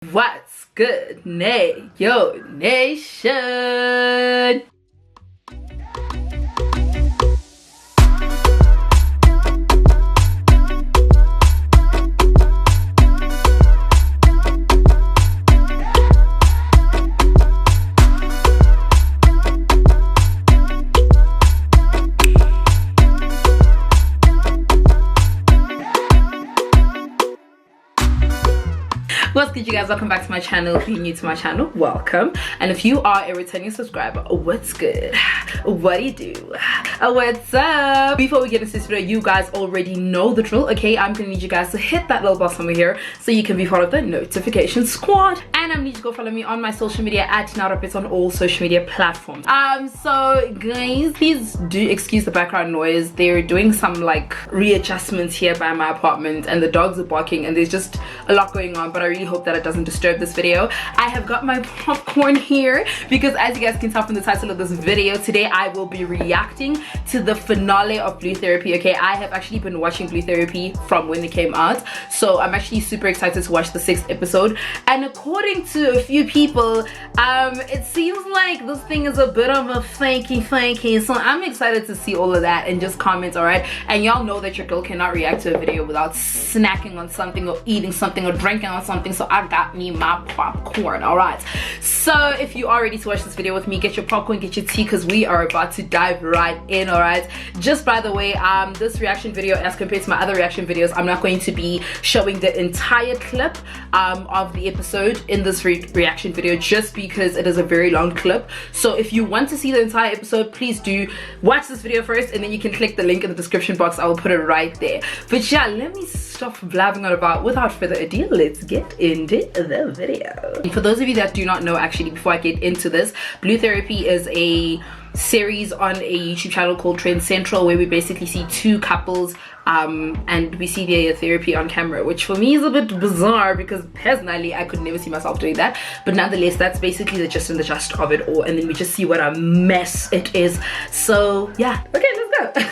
What's good, Yo Nation? What's good, you guys? Welcome back to my channel. If you're new to my channel, welcome, and if you are a returning subscriber, what's good? What do you do? What's up? Before we get into this video, you guys already know the drill. Okay, I'm gonna need you guys to hit that little bell over here so you can be part of the notification squad, and I'm gonna need you to go follow me on my social media at neorapetsoa on all social media platforms. So guys, please do excuse the background noise. They're doing some like readjustments here by my apartment, and the dogs are barking, and there's just a lot going on, but I really hope that it doesn't disturb this video. I have got my popcorn here because, as you guys can tell from the title of this video, today I will be reacting to the finale of Blue Therapy. Okay, I have actually been watching Blue Therapy from when it came out, so I'm actually super excited to watch the 6th episode, and according to a few people, it seems like this thing is a bit of a fakey, so I'm excited to see all of that and just comment. All right, and y'all know that your girl cannot react to a video without snacking on something or eating something or drinking on something, so I got me my popcorn. All right, so if you are ready to watch this video with me, get your popcorn, get your tea, because we are about to dive right in. All right, just by the way, this reaction video, as compared to my other reaction videos, I'm not going to be showing the entire clip of the episode in this reaction video, just because it is a very long clip. So if you want to see the entire episode, please do watch this video first, and then you can click the link in the description box. I will put it right there. But yeah, let me stop blabbing on about. Without further ado, let's get into the video. For those of you that do not know, actually, before I get into this, Blue Therapy is a series on a YouTube channel called Trend Central, where we basically see two couples and we see their therapy on camera, which for me is a bit bizarre because personally I could never see myself doing that, but nonetheless, that's basically the gist and the gist of it all, and then we just see what a mess it is. So yeah, okay, let's go.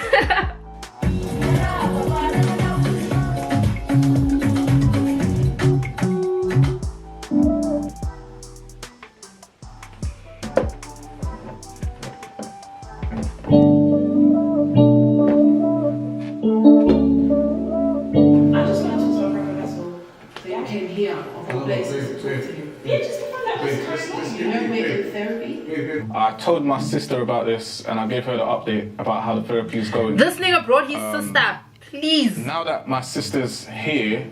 I told my sister about this and I gave her the update about how the therapy is going. This nigga brought his sister, please. Now that my sister's here,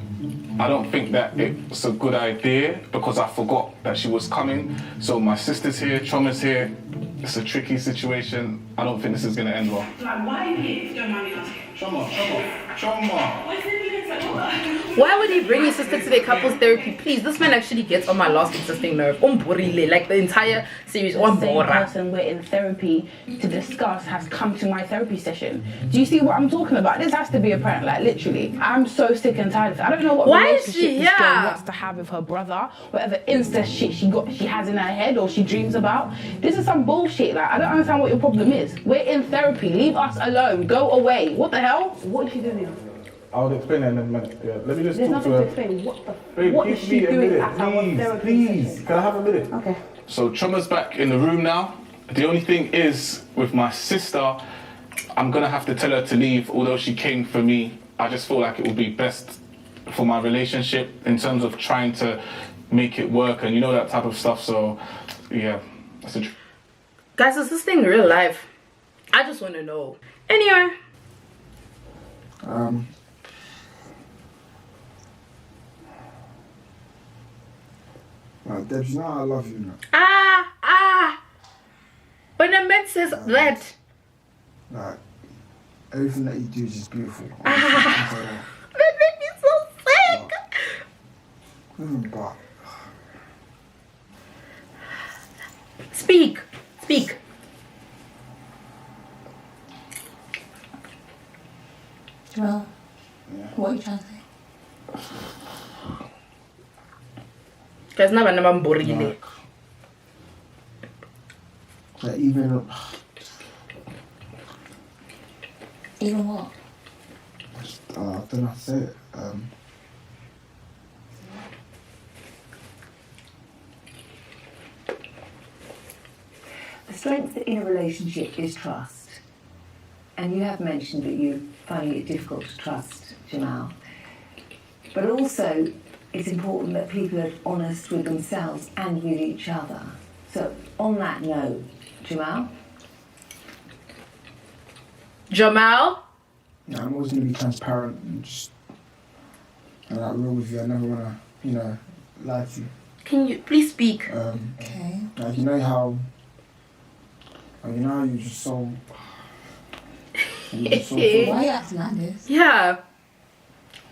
I don't think that it's a good idea because I forgot that she was coming. So my sister's here, Choma's here. It's a tricky situation. I don't think this is gonna end well. Like, why are you here if you don't mind me asking? Choma. What's it mean? Why would he bring his sister to their couples therapy? Please, this man actually gets on my last existing nerve. Like the entire series. The same person we're in therapy to discuss has come to my therapy session. Do you see what I'm talking about? This has to be apparent, like literally. I'm so sick and tired of it. I don't know what relationship this girl wants to have with her brother, whatever incest shit she has in her head or she dreams about. This is some bullshit. Like, I don't understand what your problem is. We're in therapy. Leave us alone. Go away. What the hell? What is she doing here? I'll explain it in a minute. Yeah, let me just There's talk to nothing her. to explain. What is she doing at our therapy Please, session? can I have a minute? Okay. So Choma's back in the room now. The only thing is, with my sister, I'm gonna have to tell her to leave, although she came for me. I just feel like it would be best for my relationship in terms of trying to make it work and that type of stuff. So yeah, that's a Guys, is this thing real life? I just want to know. Anyway. Debs, you know I love you now. When a man says that. Like, everything that you do is just beautiful. That made me so sick. But Speak. Well, what are you trying to say? Guys, now I'm boring. like even what? I don't know how to say it. strength in a relationship is trust. And you have mentioned that you find it difficult to trust Jamal. But also, it's important that people are honest with themselves and with each other. So, on that note, Jamal? Jamal? Yeah, I'm always going to be transparent and just like real with you. I never want to, you know, lie to you. Can you please speak? Okay. Like, you know how you're just so... You're just so Why are you acting like this? Yeah.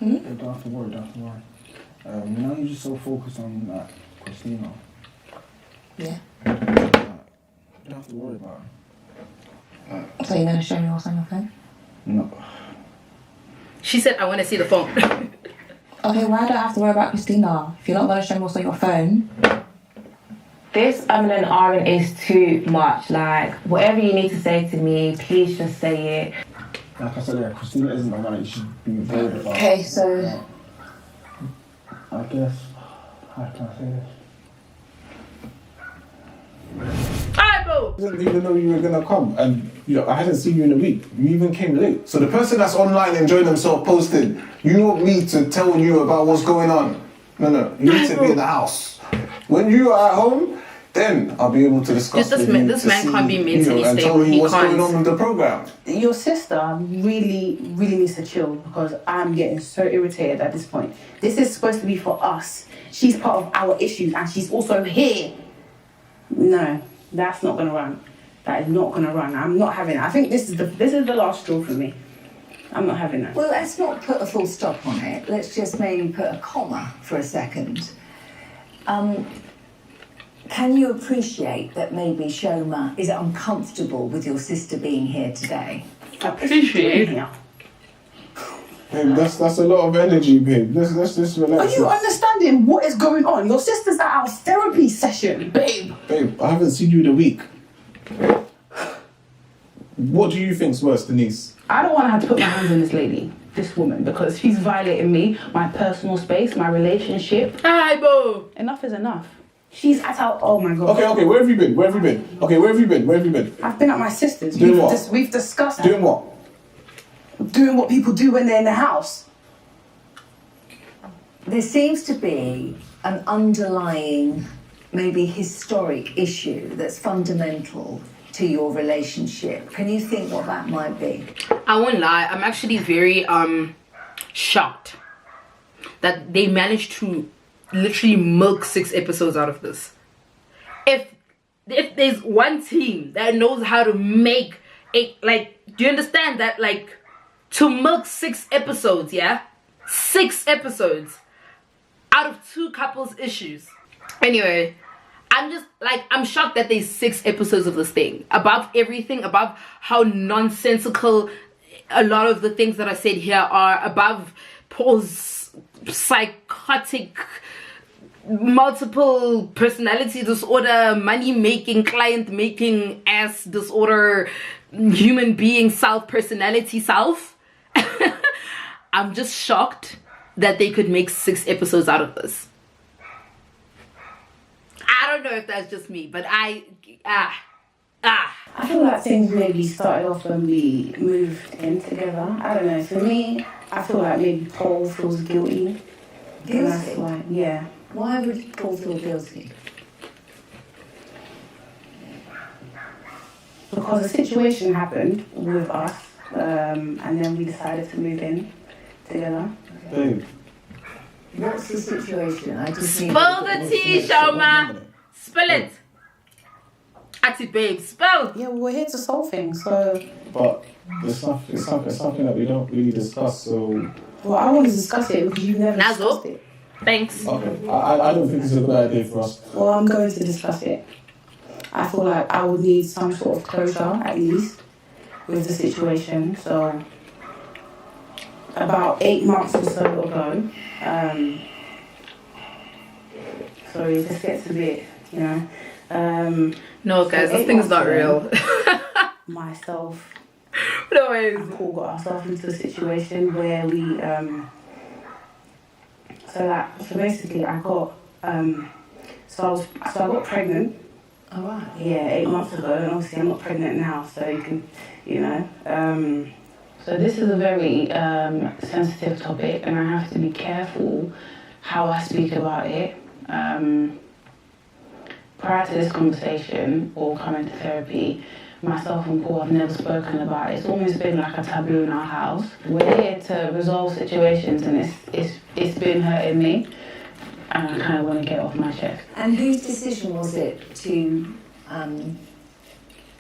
Yeah, don't have to worry. You know you're just so focused on like Christina. Yeah. You don't have to worry about it. So you're going to show me what's on your phone? No. She said, I want to see the phone. Okay, why do I have to worry about Christina? If you're not going to show me what's on your phone. This and ahhing is too much. Like, whatever you need to say to me, please just say it. Like I said, yeah, Christina isn't the one that you should be worried about. Okay, so... I guess, how can I say this? Alright, bro. I didn't even know you were gonna come, and you know, I hadn't seen you in a week. You even came late. So the person that's online enjoying themselves posting, you want me to tell you about what's going on? No, you need to be in the house. When you are at home, then I'll be able to discuss This with man- you this to man see, can't be mentally and stable. tell you He what's can't. going on with the program. Your sister really needs to chill because I'm getting so irritated at this point. This is supposed to be for us. She's part of our issues and she's also here. No, that's not gonna run. That is not gonna run. I'm not having it. I think this is the last straw for me. I'm not having that. Well, let's not put a full stop on it. Let's just maybe put a comma for a second. Can you appreciate that maybe Shoma is uncomfortable with your sister being here today? Appreciate. Babe, that's a lot of energy, babe. Let's just relax. Are you understanding what is going on? Your sister's at our therapy session, babe. Babe, I haven't seen you in a week. What do you think's worse, Denise? I don't want to have to put my hands on this woman, because she's violating me, my personal space, my relationship. Alright, bro. Enough is enough. She's at our, oh my God. Okay, where have you been? Okay, where have you been? I've been at my sister's. Doing what? We've discussed Doing what? doing what people do when they're in the house. There seems to be an underlying, maybe historic issue that's fundamental to your relationship. Can you think what that might be? I won't lie, I'm actually very shocked that they managed to literally milk 6 episodes out of this. If there's one team that knows how to make it, like, do you understand that, like, to milk 6 episodes, yeah? 6 episodes out of 2 couples' issues. Anyway, I'm shocked that there's 6 episodes of this thing. Above everything, above how nonsensical a lot of the things that I said here are, above Paul's psychotic multiple personality disorder, money making, client making ass disorder, human being self, personality self. I'm just shocked that they could make 6 episodes out of this. I don't know if that's just me, but I feel like things maybe started off when we moved in together. I don't know. For me, I feel like maybe Paul feels guilty. And that's why, yeah. Why would Paul feel guilty? Because a situation happened with us, and then we decided to move in together. Babe. What's the situation? I just need spill the tea, Shoma. Spill it. Ati, babe, spill. Yeah, we're here to solve things, so... But it's something that we don't really discuss, so... Well, I want to discuss it because you've never Nazo. discussed it. Thanks. Okay, I don't think it's a good idea for us. Well, I'm going to discuss it. I feel like I would need some sort of closure, at least, with the situation. So, about 8 months or so ago, sorry, it just gets a bit, you know. No, guys, this thing's not real. Myself No ways. and Paul got ourselves into a situation where we, so basically I got, I got pregnant. Oh, right. Yeah, 8 months ago, and obviously I'm not pregnant now, so you can, you know. So this is a very sensitive topic, and I have to be careful how I speak about it. Prior to this conversation or coming to therapy, myself and Paul have never spoken about it. It's almost been like a taboo in our house. We're here to resolve situations, and it's been hurting me, and I kind of want to get it off my chest. And whose decision was it to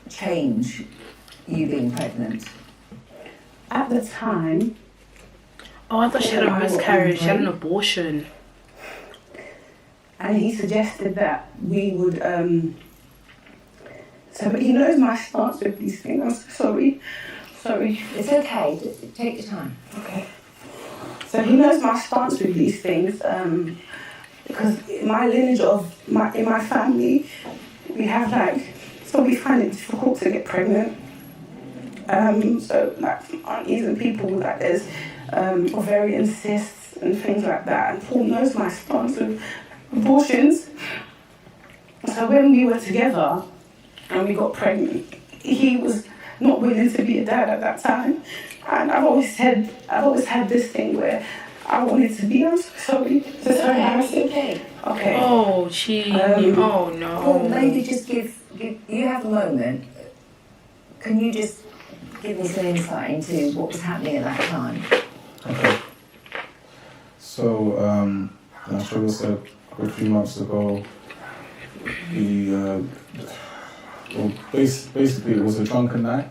change you being pregnant? At the time... Oh, I thought she had a miscarriage. She had an abortion. And he suggested that we would... but he knows my stance with these things. I'm so sorry. It's okay. Take your time. Okay. So he knows my stance with these things. Because my lineage in my family, we have so we find it difficult to get pregnant. So aunties and people there's ovarian cysts and things like that. And Paul knows my stance with abortions. So when we were together and we got pregnant, he was not willing to be a dad at that time. And I've always had this thing where I wanted to be. I'm so sorry. Is this embarrassing? Okay. Okay. Oh, oh no. Paul, maybe just give you have a moment. Can you just give me some insight into what was happening at that time? Okay. So, as Trevor said, a few months ago, basically it was a drunken night.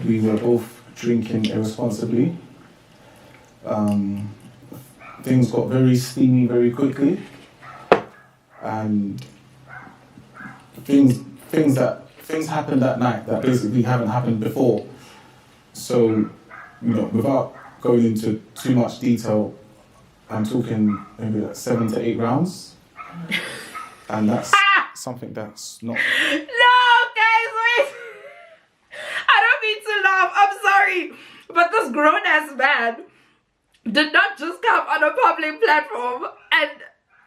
We were both drinking irresponsibly. Things got very steamy very quickly, and things happened that night that basically haven't happened before. So, without going into too much detail, I'm talking maybe 7 to 8 rounds, and that's something that's not. No, guys, wait. I don't mean to laugh. I'm sorry, but this grown-ass man did not just come on a public platform and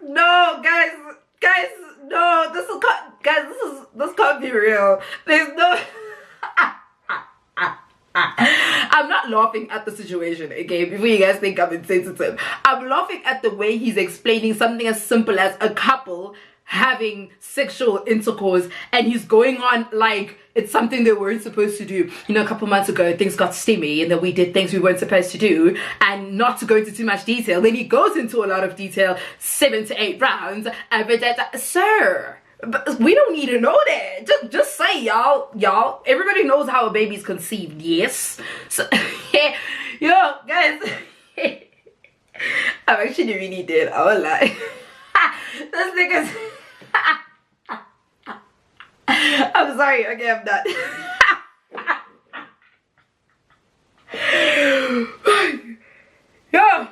no, guys, no, this can't be real. There's no. I'm not laughing at the situation, okay, before you guys think I'm insensitive. I'm laughing at the way he's explaining something as simple as a couple having sexual intercourse, and he's going on like it's something they weren't supposed to do. A couple months ago things got steamy and then we did things we weren't supposed to do, and not to go into too much detail, then he goes into a lot of detail, 7 to 8 rounds, sir, but we don't need to know that. Just say y'all everybody knows how a baby's conceived, yes? So yo guys, I'm actually really dead, I won't lie. This nigga's I'm sorry, okay, I'm done. Yeah.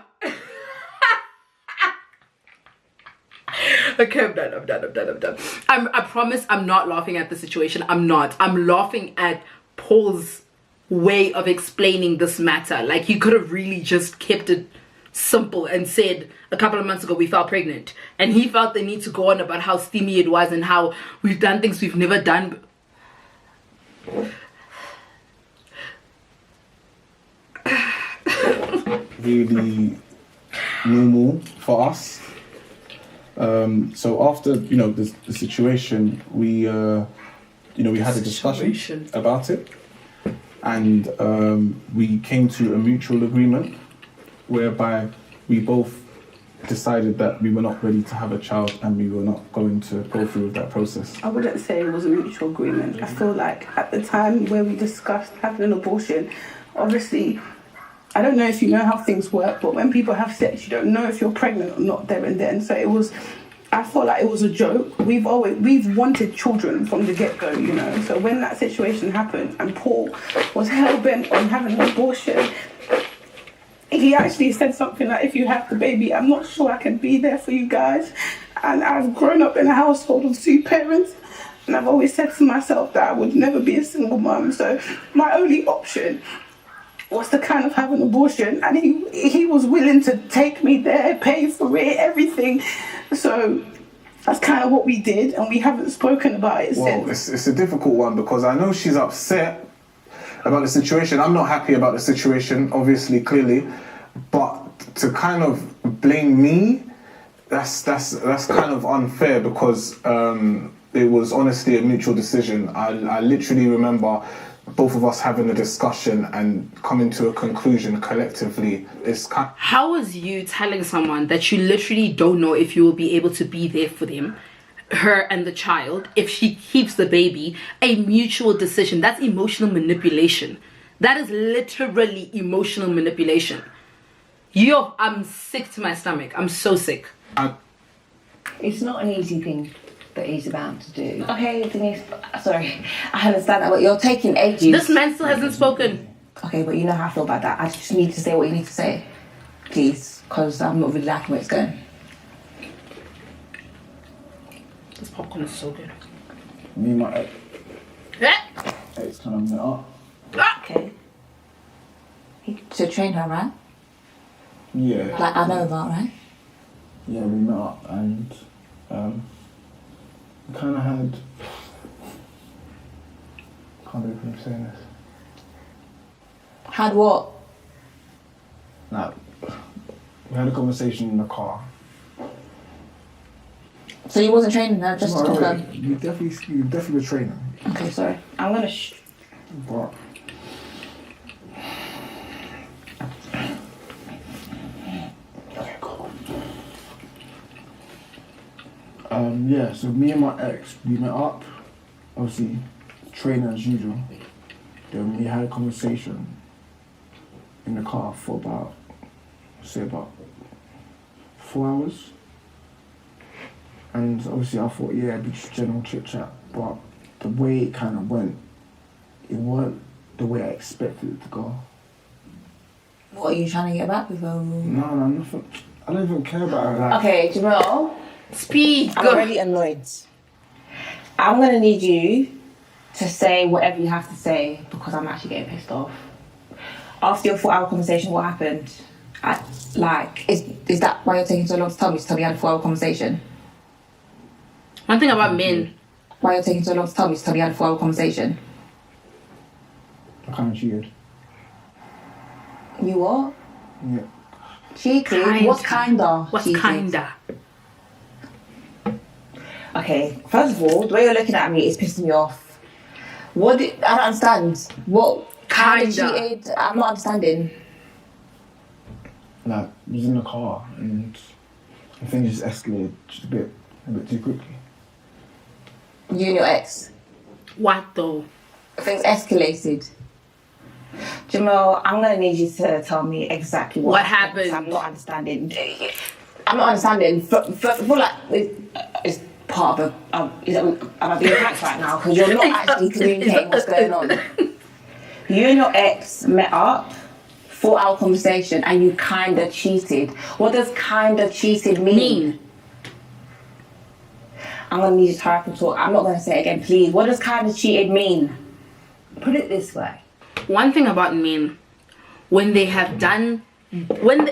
Okay, I'm done. I promise I'm not laughing at the situation. I'm not. I'm laughing at Paul's way of explaining this matter. Like, he could have really just kept it simple and said a couple of months ago we fell pregnant, and he felt the need to go on about how steamy it was and how we've done things we've never done. Really normal for us. So after the situation, we we had a discussion about it, and we came to a mutual agreement whereby we both decided that we were not ready to have a child and we were not going to go through with that process. I wouldn't say it was a mutual agreement. I feel like at the time where we discussed having an abortion, obviously, I don't know if you know how things work, but when people have sex, you don't know if you're pregnant or not there and then. So I felt like it was a joke. We've wanted children from the get-go, So when that situation happened and Paul was hell-bent on having an abortion, he actually said something like, if you have the baby, I'm not sure I can be there for you guys. And I've grown up in a household of 2 parents, and I've always said to myself that I would never be a single mum. So my only option was to kind of have an abortion, and he was willing to take me there, pay for it, everything. So That's kind of what we did, and we haven't spoken about it Well, since. it's a difficult one because I know she's upset about the situation. I'm not happy about the situation, obviously, clearly, but to kind of blame me, that's kind of unfair because it was honestly a mutual decision. I literally remember both of us having a discussion and coming to a conclusion collectively. How is you telling someone that you literally don't know if you will be able to be there for them, her and the child, if she keeps the baby, a mutual decision? That's emotional manipulation. That is literally emotional manipulation. Yo, I'm sick to my stomach. I'm so sick. It's not an easy thing that he's about to do. Okay, Denise, sorry, I understand that, but you're taking ages. This man still hasn't spoken. Okay, but you know how I feel about that. I just need to say what you need to say, please, because I'm not really liking where it's going. This popcorn is so good. Me and my ex kind of met up. Okay. To train her, right? Yeah. Like I know about, right? Yeah, we met up and we kind of had. Can't believe I'm saying this. Had what? Like, we had a conversation in the car. So you wasn't training her, just to No, confirm? you definitely were training. Okay, sorry. I'm gonna But okay, cool. Yeah, so me and my ex, we met up, obviously, training as usual. Then we had a conversation in the car for about 4 hours. And obviously I thought, yeah, it'd be just general chit chat, but the way it kind of went, it weren't the way I expected it to go. What are you trying to get back with her? No, nothing. I don't even care about her. Like, Okay, Jamal. Speak. I'm already annoyed. I'm gonna need you to say whatever you have to say because I'm actually getting pissed off. After your 4 hour conversation, what happened? Is that why you're taking so long to tell me you had a 4 hour conversation? One thing about men. Why you're taking so long to tell me you had a 4 hour conversation? I kind of cheated. You what? Yeah. Cheated? Kinda. What's kinda? What's cheated? kinda? Okay, first of all, the way you're looking at me is pissing me off. I don't understand. What kind of Kinda. cheated? I'm not understanding. Like, I was in the car and the thing just escalated just a bit too quickly. You and your ex. What though? Things escalated. Jamal, I'm gonna need you to tell me exactly what happened. I'm not understanding. I'm not understanding. First of all, like, it's part of am I being attacked right now? Because you're not actually communicating what's going on. You and your ex met up, 4 hour conversation, and you kinda cheated. What does kinda cheated mean? I'm gonna need you to hurry up and talk. I'm not gonna say it again, please. What does kinda cheated mean? Put it this way. One thing about men, when they have done, when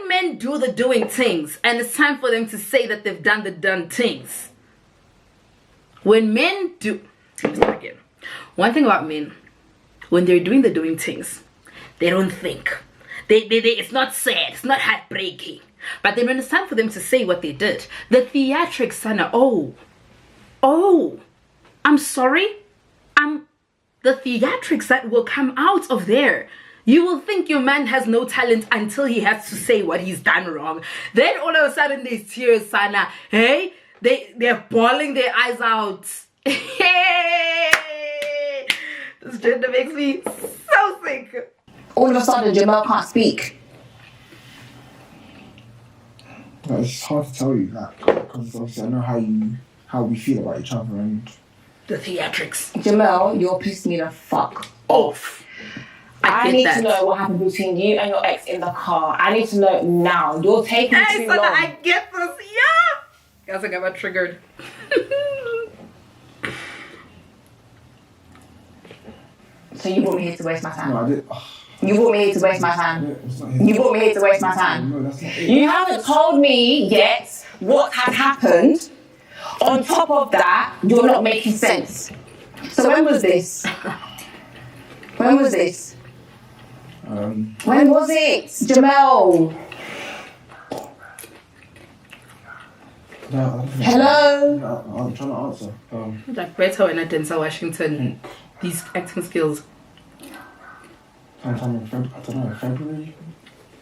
men do the doing things, and it's time for them to say that they've done the done things. When men do, let's start again. One thing about men, when they're doing the doing things, they don't think. It's not sad, it's not heartbreaking. But then when it's time for them to say what they did, the theatrics, Sana, I'm sorry, the theatrics that will come out of there. You will think your man has no talent until he has to say what he's done wrong. Then all of a sudden there's tears, Sana. Hey, they're bawling their eyes out. This gender makes me so sick. All of a sudden, Jamal can't speak. Like, it's hard to tell you that because obviously I know how we feel about each other and The theatrics. Jamal, you're pissing me the fuck off. I need to know what happened between you and your ex in the car. I need to know now. You're taking too long. I get this. Yeah. Guys, I got triggered. So you brought me here to waste my time. no, I did. You brought me here to waste my time. It's not You brought me here to waste my time. No, that's not it. You haven't told me yet what had happened On top of that, you're not making sense. So when was this? When was this? When was it, Jamel? Hello? I'm trying to answer. Like Rapetsoa and Denzel Washington, these acting skills. Sometime in February, I don't know, February,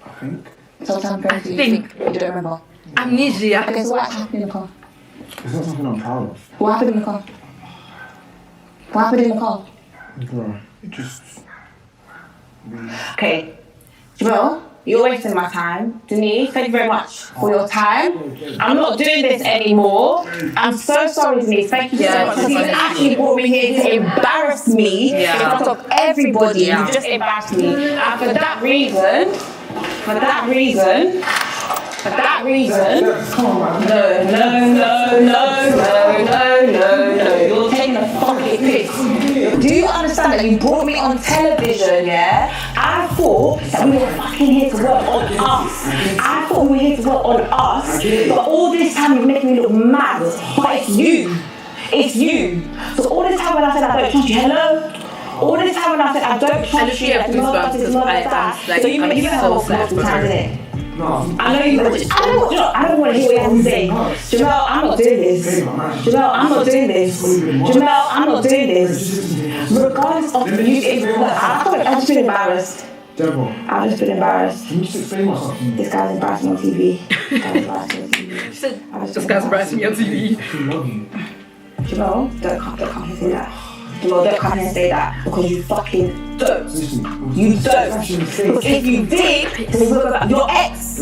I think. Sometime February, you think you don't remember. Amnesia. Okay, so what happened in the car? It's not something I'm proud of. What happened in the car? What happened in the car? Bro, it just... Okay. Jamel, you're wasting my time. Denise, thank you very much for your time. I'm not doing this anymore. I'm so sorry, Denise. Thank you so much. You actually brought me here to embarrass me in front of everybody. You just embarrassed me. And for that reason, no. You're taking a fucking piss. Do you understand that you brought me on television, yeah? I thought that we were fucking here to work on us. But all this time you're making me look mad. But it's you. So all this time when I said I don't trust you, hello? All this time when I said I don't trust you, it's not like that. So you make me feel multiple times, innit? No. I know you. I don't want to hear what you have to say. Jamel, I'm not doing this. Jamel, Regardless of you, I've just been embarrassed. I've just been embarrassed. Can you just explain myself to me? This guy's embarrassing me on TV. This guy's embarrassing me on TV. I love you. Jamel, don't come here and say that. Jamel, don't come here and say that because you fucking don't. You don't. Because if you did, then we would have your ex.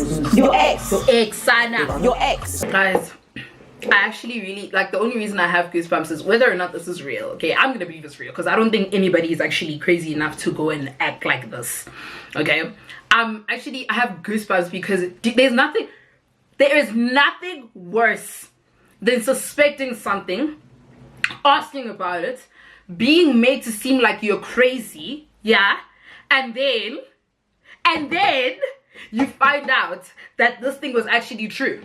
Guys, I actually really, like, the only reason I have goosebumps is whether or not this is real, okay? I'm gonna believe it's real because I don't think anybody is actually crazy enough to go and act like this, okay? I have goosebumps because there is nothing worse than suspecting something, asking about it, being made to seem like you're crazy, yeah? And then you find out that this thing was actually true.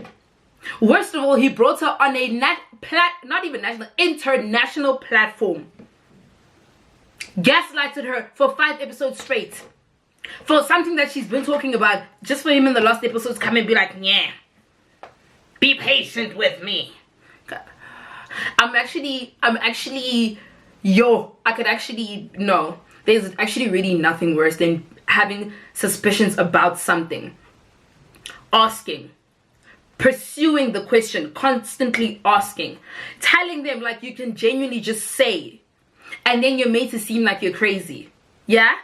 Worst of all, he brought her on a not even national, international platform. Gaslighted her for 5 episodes straight. For something that she's been talking about, just for him in the last episodes come and be like, yeah, be patient with me. There's actually really nothing worse than having suspicions about something. Asking. Pursuing the question, constantly asking, telling them like you can genuinely just say, and then you're made to seem like you're crazy, yeah?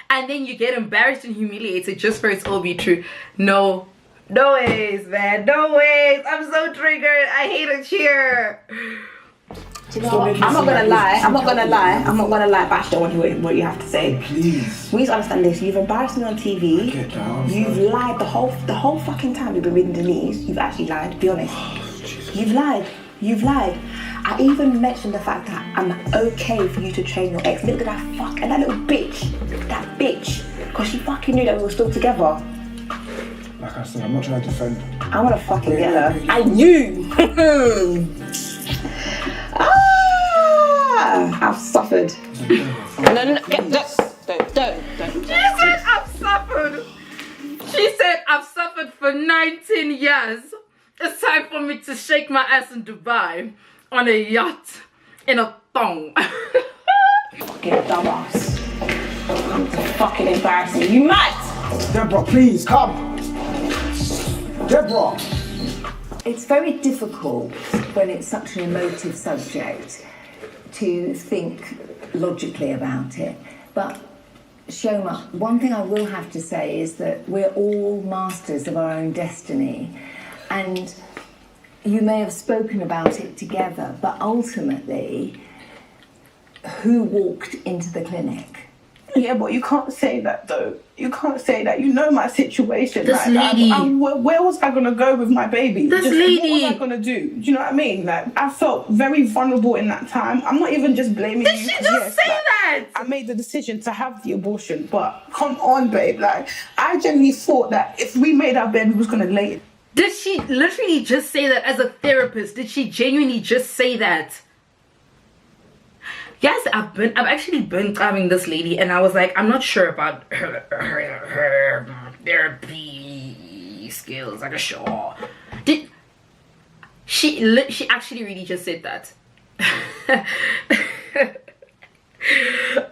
And then you get embarrassed and humiliated just for it's all be true. No ways, man, no ways. I'm so triggered. I hate it here. I'm not gonna lie, but I still want to hear what you have to say. Please. We need to understand this. You've embarrassed me on TV. Get down. You've lied the whole fucking time you've been reading Denise. You've actually lied, be honest. You've lied. I even mentioned the fact that I'm okay for you to train your ex. Look at that that little bitch. That bitch. Because she fucking knew that we were still together. Like I said, I'm not trying to defend. I wanna fucking get her. And you! I've suffered. No, don't. She said I've suffered. She said I've suffered for 19 years. It's time for me to shake my ass in Dubai on a yacht in a thong. Fucking dumbass. I'm fucking embarrassing. You mad? Deborah, please, come. Deborah. It's very difficult when it's such an emotive subject to think logically about it. But Shoma, one thing I will have to say is that we're all masters of our own destiny. And you may have spoken about it together, but ultimately, who walked into the clinic? Yeah, but you can't say that though. You can't say that. You know my situation. This lady. Where was I gonna go with my baby? This lady. What was I gonna do? Do you know what I mean? Like, I felt very vulnerable in that time. I'm not even just blaming you. Did she just say that? I made the decision to have the abortion, but come on, babe. Like, I genuinely thought that if we made our bed, we was gonna lay it. Did she literally just say that as a therapist? Did she genuinely just say that? Yes, I've actually been having this lady, and I was like, I'm not sure about her therapy skills. Like, sure. Did she actually really just said that?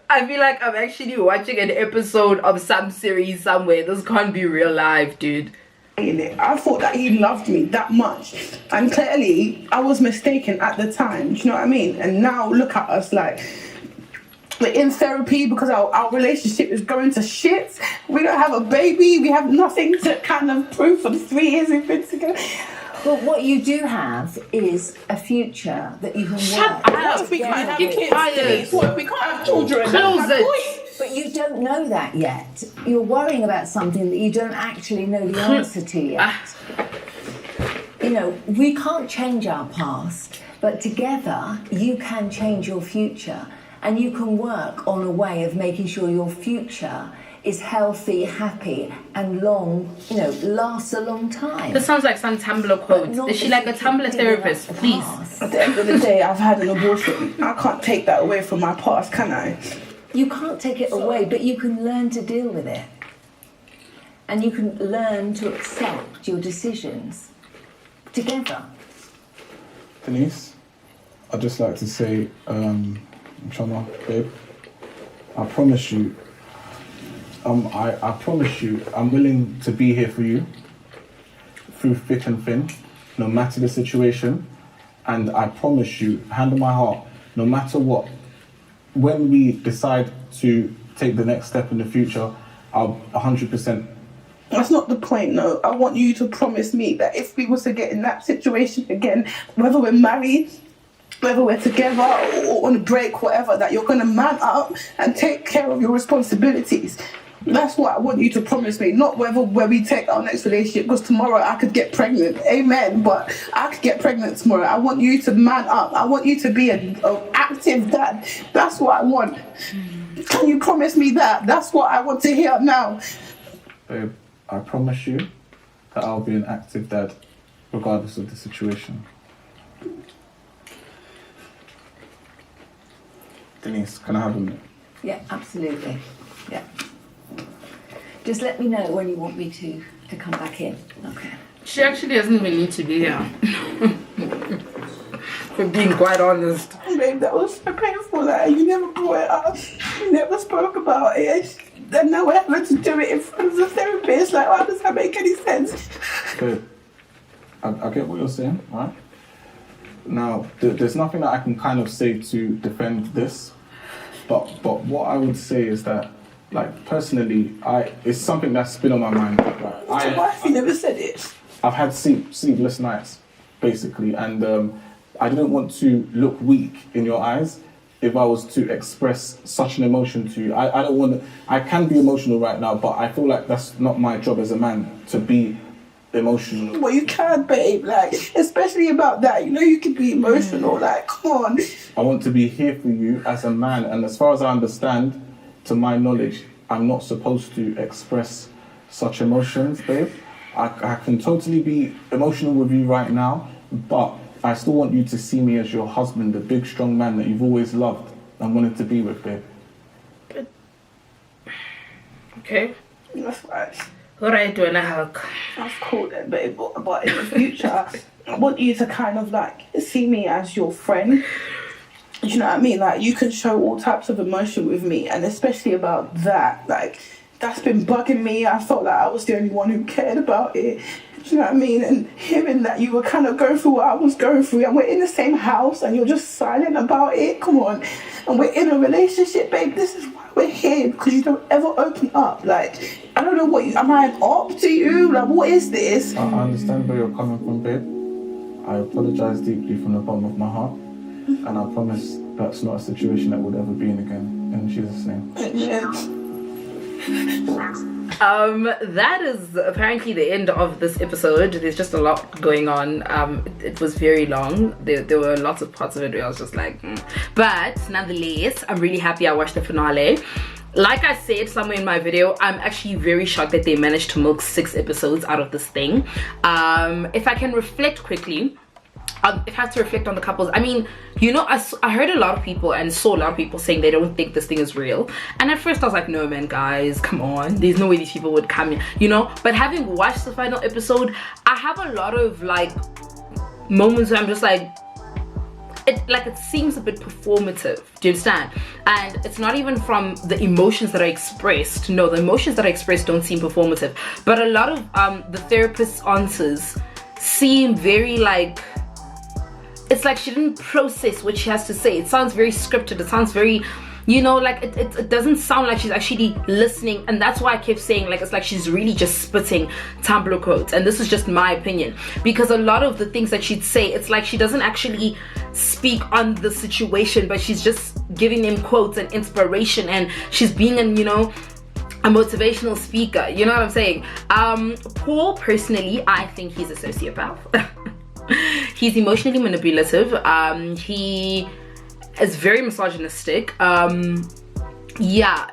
I feel like I'm actually watching an episode of some series somewhere. This can't be real life, dude. I thought that he loved me that much, and clearly I was mistaken at the time. Do you know what I mean? And now look at us, like, we're in therapy because our relationship is going to shit. We don't have a baby. We have nothing to kind of prove for the 3 years we've been together. But what you do have is a future that you can Shut work. up. We can't have Keep kids. quiet. What, we can't have children. Close it. But you don't know that yet. You're worrying about something that you don't actually know the answer to yet. You know, we can't change our past, but together you can change your future, and you can work on a way of making sure your future is healthy, happy, and long, you know, lasts a long time. This sounds like some Tumblr quote. Is she like a Tumblr therapist? Please. At the end of the day, I've had an abortion. I can't take that away from my past, can I? You can't take it away, but you can learn to deal with it. And you can learn to accept your decisions together. Denise, I'd just like to say, Chama, babe, I promise you, I promise you, I'm willing to be here for you through thick and thin, no matter the situation. And I promise you, hand on my heart, no matter what, when we decide to take the next step in the future, I'll 100%. That's not the point, no. I want you to promise me that if we was to get in that situation again, whether we're married, whether we're together or on a break, whatever, that you're going to man up and take care of your responsibilities. That's what I want you to promise me, not where we take our next relationship, because tomorrow I could get pregnant, amen, but I could get pregnant tomorrow. I want you to man up. I want you to be an active dad. That's what I want. Can you promise me that? That's what I want to hear now. Babe, I promise you that I'll be an active dad, regardless of the situation. Denise, can I have a minute? Yeah, absolutely. Yeah. Just let me know when you want me to come back in. Okay. She actually doesn't even need to be here. For being quite honest. Babe, that was so painful. Like, you never brought it up. You never spoke about it. And now we're having to do it in front of the therapist. Like, how does that make any sense? Babe, I get what you're saying, right? Now, there's nothing that I can kind of say to defend this, but what I would say is that, like, personally, it's something that's been on my mind. Right? Why have you never said it? I've had sleepless nights, basically, and I didn't want to look weak in your eyes if I was to express such an emotion to you. I don't want to. I can be emotional right now, but I feel like that's not my job as a man to be emotional. Well, you can, babe. Like, especially about that. You know, you can be emotional. Like, come on. I want to be here for you as a man, and as far as I understand, to my knowledge, I'm not supposed to express such emotions, babe. I can totally be emotional with you right now, but I still want you to see me as your husband, the big, strong man that you've always loved and wanted to be with, babe. Okay. That's right. What are you doing a hug? That's cool then, babe. But in the future, I want you to kind of, like, see me as your friend. Do you know what I mean? Like, you can show all types of emotion with me, and especially about that. Like, that's been bugging me. I felt like I was the only one who cared about it. Do you know what I mean? And hearing that you were kind of going through what I was going through, and we're in the same house, and you're just silent about it. Come on. And we're in a relationship, babe. This is why we're here, because you don't ever open up. Like, I don't know what am I an op to you? Like, what is this? I understand where you're coming from, babe. I apologize deeply from the bottom of my heart. And I promise that's not a situation that would ever be in again. In Jesus' name. That is apparently the end of this episode. There's just a lot going on. It was very long. There were lots of parts of it where I was just like, But nonetheless, I'm really happy I watched the finale. like I said somewhere in my video, I'm actually very shocked that they managed to milk 6 episodes out of this thing. If I can reflect quickly, if I have to reflect on the couples, I mean, you know, I heard a lot of people and saw a lot of people saying they don't think this thing is real. And at first I was like, no man, guys, come on, there's no way these people would come in, you know. But having watched the final episode, I have a lot of like moments where I'm just like, it seems a bit performative. Do you understand? And it's not even from the emotions that are expressed. No, the emotions that are expressed don't seem performative. But a lot of the therapist's answers seem very like, it's like she didn't process what she has to say. It sounds very scripted. It sounds very, you know, like it doesn't sound like she's actually listening. And that's why I kept saying, like, it's like she's really just spitting Tumblr quotes. And this is just my opinion, because a lot of the things that she'd say, it's like she doesn't actually speak on the situation, but she's just giving them quotes and inspiration, and she's being an, you know, a motivational speaker. You know what I'm saying? Paul, personally, I think he's a sociopath. He's emotionally manipulative. He is very misogynistic. Yeah,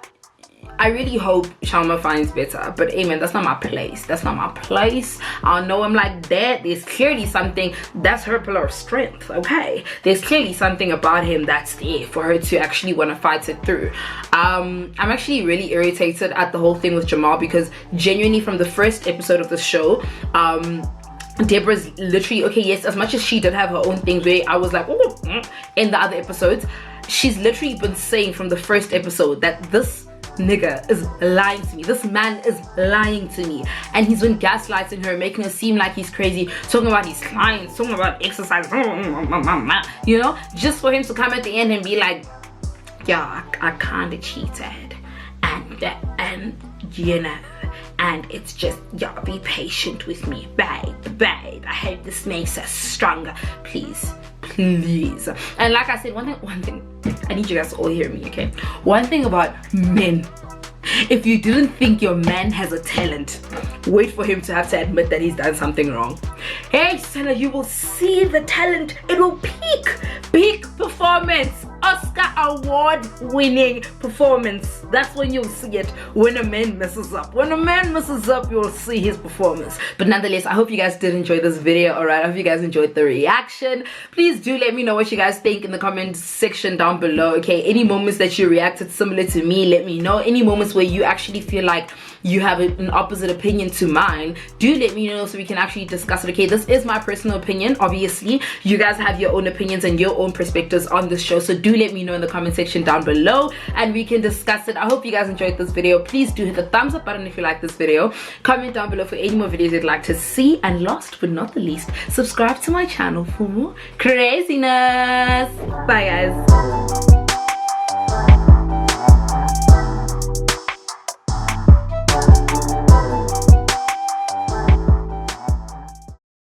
I really hope Shalma finds better, but amen, that's not my place. That's not my place. I know him like that. There's clearly something, that's her pillar of strength, okay? There's clearly something about him that's there for her to actually want to fight it through. I'm actually really irritated at the whole thing with Jamal, because genuinely from the first episode of the show, Deborah's literally, okay, yes, as much as she did have her own thing where I was like, oh, in the other episodes, she's literally been saying from the first episode that this nigga is lying to me, this man is lying to me, and he's been gaslighting her, making her seem like he's crazy, talking about his clients, talking about exercise, you know, just for him to come at the end and be like, yeah, I kinda cheated, and you know, and it's just, y'all be patient with me, babe, I hope this makes us stronger, please. And like I said, one thing, I need you guys to all hear me, okay? One thing about men, if you didn't think your man has a talent, wait for him to have to admit that he's done something wrong. Hey Stella, you will see the talent. It will peak performance, Oscar award winning performance. That's when you'll see it, when a man messes up. When a man messes up, you'll see his performance. But nonetheless, I hope you guys did enjoy this video. Alright, I hope you guys enjoyed the reaction. Please do let me know what you guys think in the comment section down below, okay? Any moments that you reacted similar to me, let me know. Any moments where you actually feel like you have an opposite opinion to mine, do let me know so we can actually discuss it, okay? This is my personal opinion. Obviously, you guys have your own opinions and your own perspectives on this show, so do let me know in the comment section down below and we can discuss it. I hope you guys enjoyed this video. Please do hit the thumbs up button if you like this video. Comment down below for any more videos you'd like to see, and last but not the least, subscribe to my channel for more craziness. Bye guys.